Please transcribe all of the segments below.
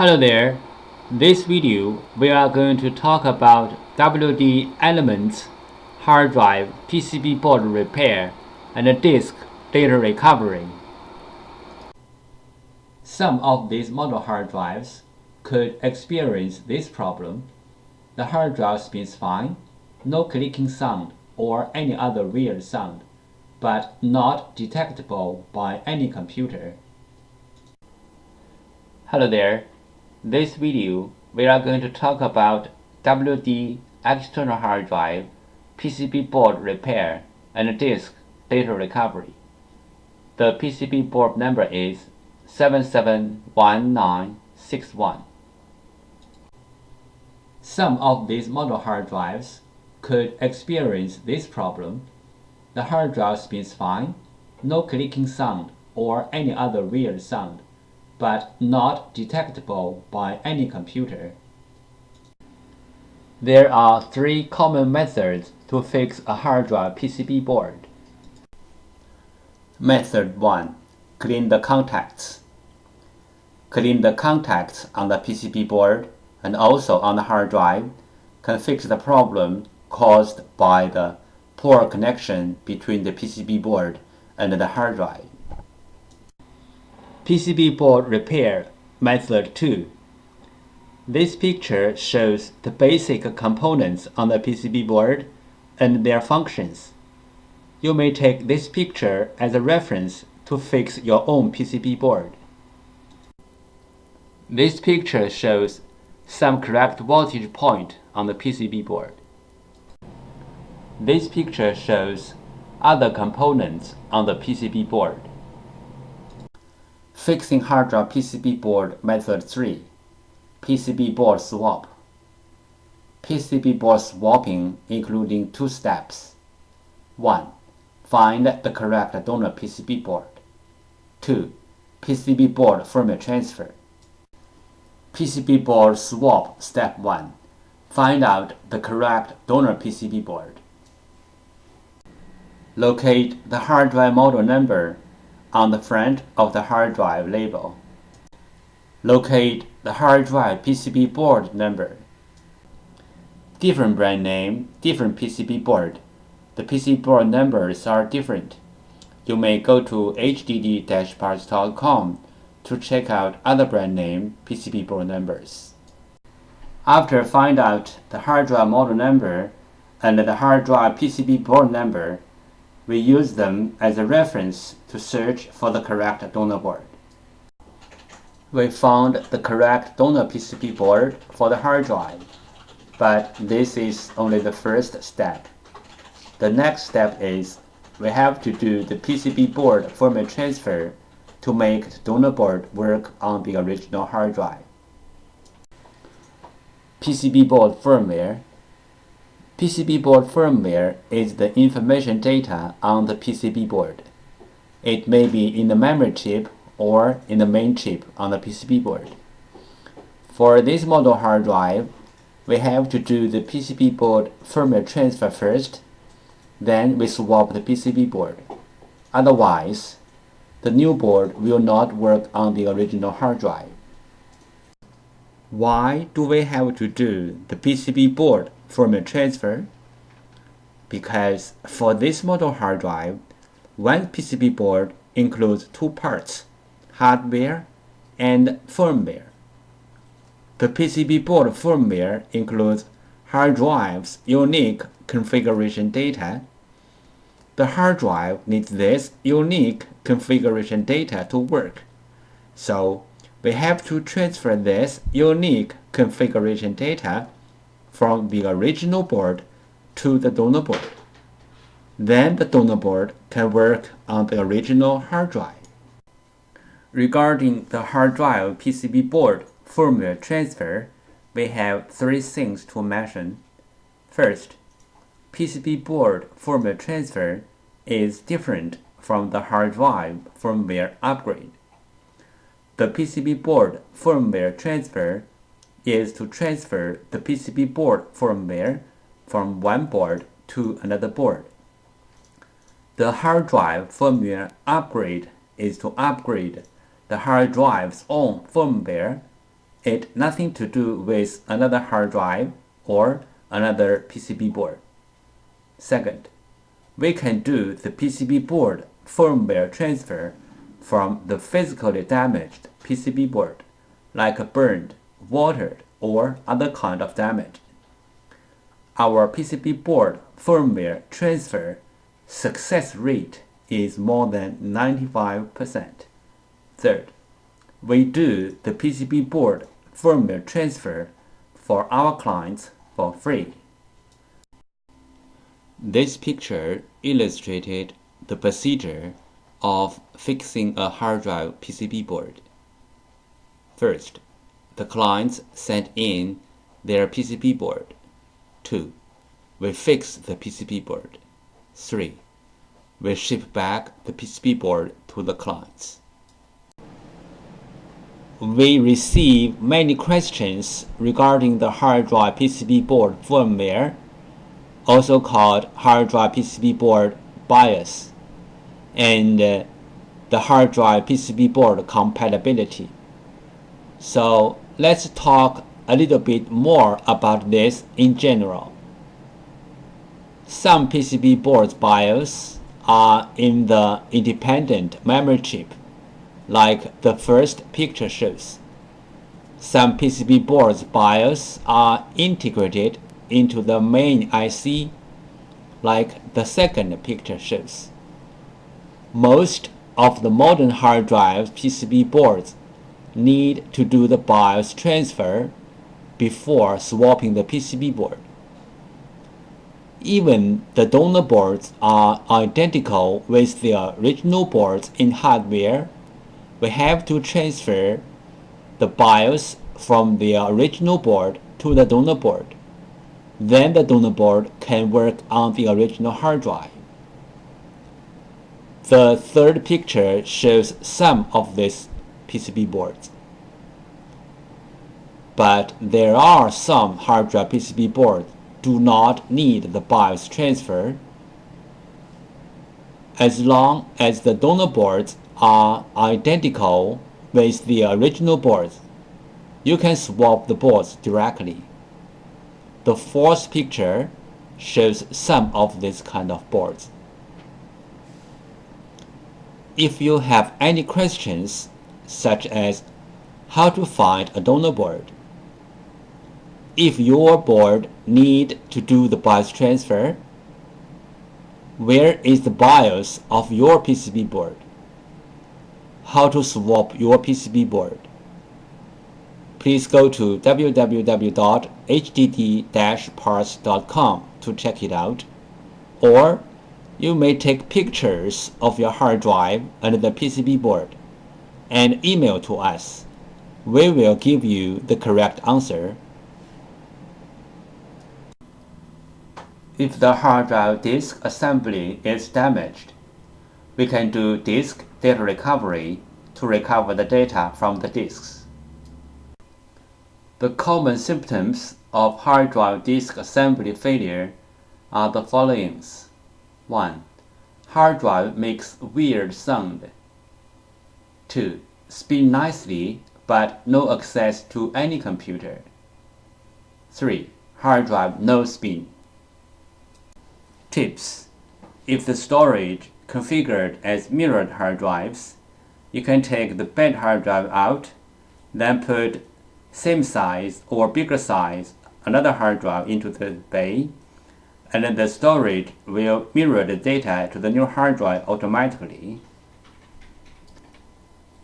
Hello there. This video we are going to talk about WD elements, hard drive, PCB board repair, and disk data recovery. Some of these model hard drives could experience this problem. The hard drive spins fine, no clicking sound or any other weird sound, but not detectable by any computer. Hello there. This video we are going to talk about WD external hard drive, PCB board repair, and disk data recovery. The PCB board number is 771961. Some of these model hard drives could experience this problem. The hard drive spins fine, no clicking sound or any other weird sound, but not detectable by any computer. There are three common methods to fix a hard drive PCB board. Method 1. Clean the contacts. Clean the contacts on the PCB board and also on the hard drive can fix the problem caused by the poor connection between the PCB board and the hard drive. PCB board repair method 2. This picture shows the basic components on the PCB board and their functions. You may take this picture as a reference to fix your own PCB board. This picture shows some correct voltage point on the PCB board. This picture shows other components on the PCB board. Fixing hard drive PCB board method 3. PCB board swap. PCB board swapping including two steps. 1. Find the correct donor PCB board. 2. PCB board firmware transfer. PCB board swap step 1. Find out the correct donor PCB board. Locate the hard drive model number on the front of the hard drive label. Locate the hard drive PCB board number. Different brand name, different PCB board. The PCB board numbers are different. You may go to hdd-parts.com to check out other brand name PCB board numbers. After find out the hard drive model number and the hard drive PCB board number, we use them as a reference to search for the correct donor board. We found the correct donor PCB board for the hard drive, but this is only the first step. The next step is we have to do the PCB board firmware transfer to make the donor board work on the original hard drive. PCB board firmware. PCB board firmware is the information data on the PCB board. It may be in the memory chip or in the main chip on the PCB board. For this model hard drive, we have to do the PCB board firmware transfer first, then we swap the PCB board. Otherwise, the new board will not work on the original hard drive. Why do we have to do the PCB board firmware transfer? Because for this model hard drive, one PCB board includes two parts, hardware and firmware. The PCB board firmware includes hard drive's unique configuration data. The hard drive needs this unique configuration data to work, so we have to transfer this unique configuration data from the original board to the donor board. Then the donor board can work on the original hard drive. Regarding the hard drive PCB board firmware transfer, we have three things to mention. First, PCB board firmware transfer is different from the hard drive firmware upgrade. The PCB board firmware transfer is to transfer the PCB board firmware from one board to another board. The hard drive firmware upgrade is to upgrade the hard drive's own firmware it nothing to do with another hard drive or another PCB board. Second, we can do the PCB board firmware transfer from the physically damaged PCB board, like burned, watered, or other kind of damage. Our PCB board firmware transfer success rate is more than 95%. Third, we do the PCB board firmware transfer for our clients for free. This picture illustrated the procedure of fixing a hard drive PCB board. First, the clients send in their PCB board. 2. We fix the PCB board. 3. We ship back the PCB board to the clients. We receive many questions regarding the hard drive PCB board firmware, also called hard drive PCB board BIOS, and the hard drive PCB board compatibility. So let's talk a little bit more about this in general. Some PCB boards BIOS are in the independent memory chip, like the first picture shows. Some PCB boards BIOS are integrated into the main IC, like the second picture shows. Most of the modern hard drive PCB boards need to do the BIOS transfer before swapping the PCB board. Even the donor boards are identical with the original boards in hardware. We have to transfer the BIOS from the original board to the donor board. Then the donor board can work on the original hard drive. The third picture shows some of these PCB boards. But there are some hard drive PCB boards do not need the BIOS transfer. As long as the donor boards are identical with the original boards, you can swap the boards directly. The fourth picture shows some of these kind of boards. If you have any questions, such as how to find a donor board, if your board need to do the BIOS transfer, where is the BIOS of your PCB board, how to swap your PCB board, please go to www.hdd-parts.com to check it out, or you may take pictures of your hard drive and the PCB board and email to us. We will give you the correct answer. If the hard drive disk assembly is damaged, we can do disk data recovery to recover the data from the disks. The common symptoms of hard drive disk assembly failure are the following. 1. Hard drive makes weird sound. 2. Spin nicely but no access to any computer. 3. Hard drive no spin. Tips: if the storage configured as mirrored hard drives, you can take the bad hard drive out, then put same size or bigger size another hard drive into the bay, and then the storage will mirror the data to the new hard drive automatically.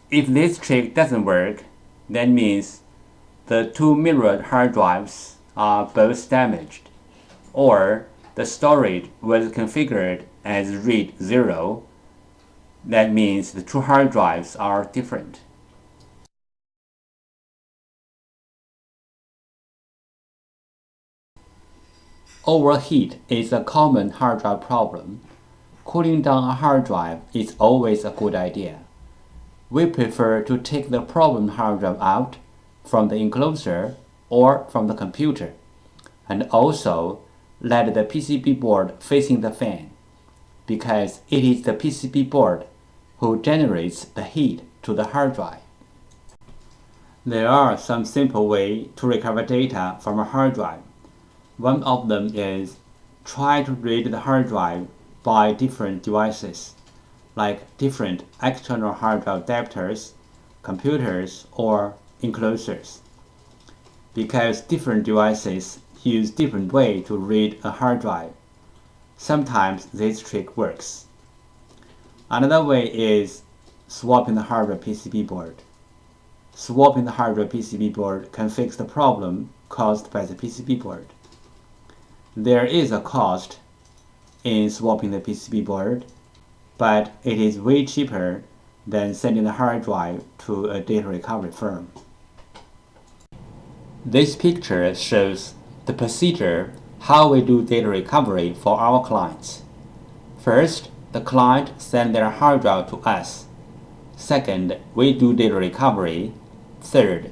If this trick doesn't work, that means the two mirrored hard drives are both damaged, or the storage was configured as read 0. That means the two hard drives are different. Overheat is a common hard drive problem. Cooling down a hard drive is always a good idea. We prefer to take the problem hard drive out from the enclosure or from the computer, and also let the PCB board facing the fan, because it is the PCB board who generates the heat to the hard drive. There are some simple ways to recover data from a hard drive. One of them is try to read the hard drive by different devices, like different external hard drive adapters, computers, or enclosures. Because different devices use different ways to read a hard drive, sometimes this trick works. Another way is swapping the hardware PCB board. Swapping the hardware PCB board can fix the problem caused by the PCB board. There is a cost in swapping the PCB board, but it is way cheaper than sending the hard drive to a data recovery firm. This picture shows the procedure how we do data recovery for our clients. First, the client sends their hard drive to us. Second, we do data recovery. Third,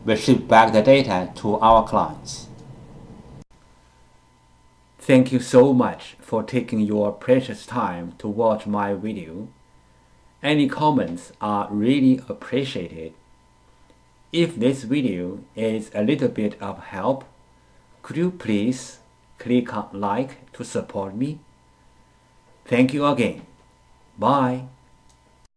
we ship back the data to our clients. Thank you so much for taking your precious time to watch my video. Any comments are really appreciated. If this video is a little bit of help, could you please click on like to support me? Thank you again. Bye.